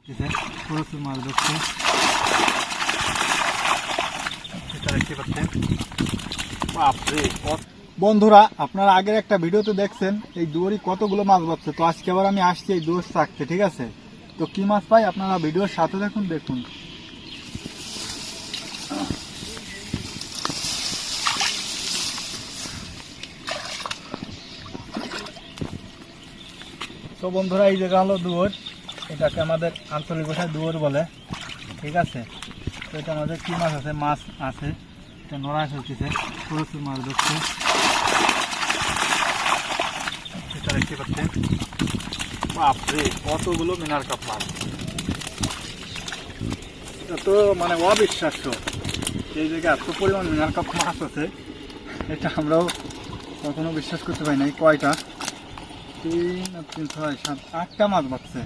প্রচুর মাছ ধরছে, সেটা দেখতে পাচ্ছেন। বন্ধুরা, আপনারা আগের একটা ভিডিওতে দেখছেন এই দুয়ারি কতগুলো মাছ পাচ্ছে। তো আজকে আবার আমি আসছি এই দোষ থাকতে, ঠিক আছে? তো কি মাছ পাই আপনারা ভিডিওর সাথে দেখুন, দেখুন। তো বন্ধুরা, এই জায়গা হলো দুয়ার, এটাকে আমাদের আঞ্চলিক ভাষায় দুয়ার বলে, ঠিক আছে? তো এটা আমাদের কি মাছ আছে, মাছ আছে, এটা নড়াই ফেলতেছে, প্রচুর মাছ ধরছে, সেটা দেখতে পাচ্ছেন। বাপরে, কতগুলো মিনার কাপ মাছ! এটা তো মানে অবিশ্বাস্য, এই জায়গায় এত পরিমাণ মিনার কাপ মাছ আছে, এটা আমরাও কখনো বিশ্বাস করতে পারি না। কয়টা, 3 আর 3 6 7 8টা মাছ বাঁচছে।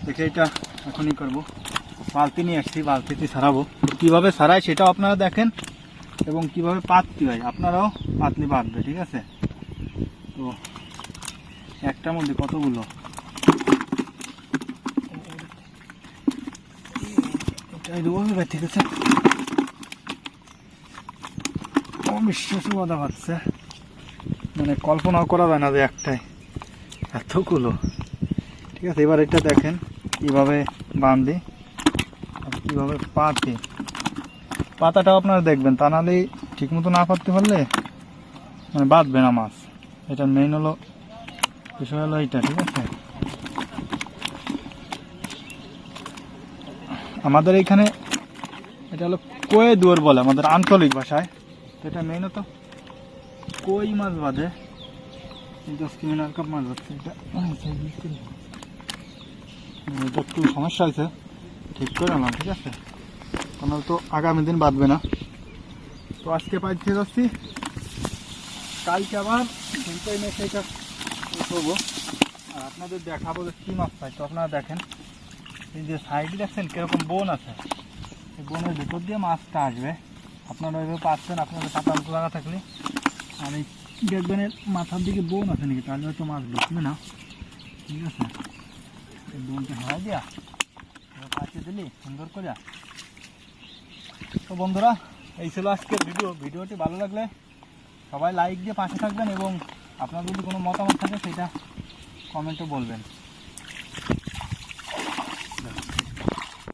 দেখে এটা এখনই করবো, বালতি নিয়ে আসছি, বালতিতে ছাড়াবো। কীভাবে ছাড়াই সেটাও আপনারা দেখেন, এবং কিভাবে পাততে হয় আপনারাও পাতলি বাঁধবে, ঠিক আছে? তো একটার মধ্যে কতগুলো, এটাই দেবো, ঠিক আছে? অবিশ্বাস্য বাধা পাচ্ছে, মানে কল্পনাও করা যায় না যে একটাই এতগুলো, ঠিক আছে? এবার এটা দেখেন কীভাবে বাঁধি আর কীভাবে পাতি, পাতাটাও আপনারা দেখবেন, তা নাহলেই ঠিক মতো না পাততে পারলে মানে বাঁধবে না মাছ। এটা মেইন হলো বিষয় হলো এইটা, ঠিক আছে? আমাদের এইখানে এটা হলো কই দুয়ার বলে আমাদের আঞ্চলিক ভাষায়। তো এটা মেইন হতো কই মাছ বাঁধে, 10 মিনার কাপ মাছ বাঁধছে। এটা একটু সমস্যা হয়েছে, ঠিক করে আনলাম, ঠিক আছে? কারণ তো আগামী দিন বাঁধবে না। তো আজকে পাইতে যাচ্ছি, কালকে আবার এটা করবো আর আপনাদের দেখাবো যে কী মাছ পাই। তো আপনারা দেখেন, এই যে সাইডে দেখছেন কীরকম বন আছে, এই বনের ভিতর দিয়ে মাছটা আসবে। আপনারা ওইভাবে পাচ্ছেন, আপনাদের পাতা মতো লাগা থাকলে। আর এই দেখবেন এর মাথার দিকে বন আছে নাকি, তাহলে হয়তো মাছ ঢুকবে না, ঠিক আছে? এই বনটা হারাই দিয়া পাঠিয়ে দিলি সুন্দর করে। তো বন্ধুরা, এই ছিল আজকের ভিডিওটি ভালো লাগলে সবাই লাইক দিয়ে পাশে থাকবেন, এবং আপনার যদি কোনো মতামত থাকে সেটা কমেন্টে বলবেন।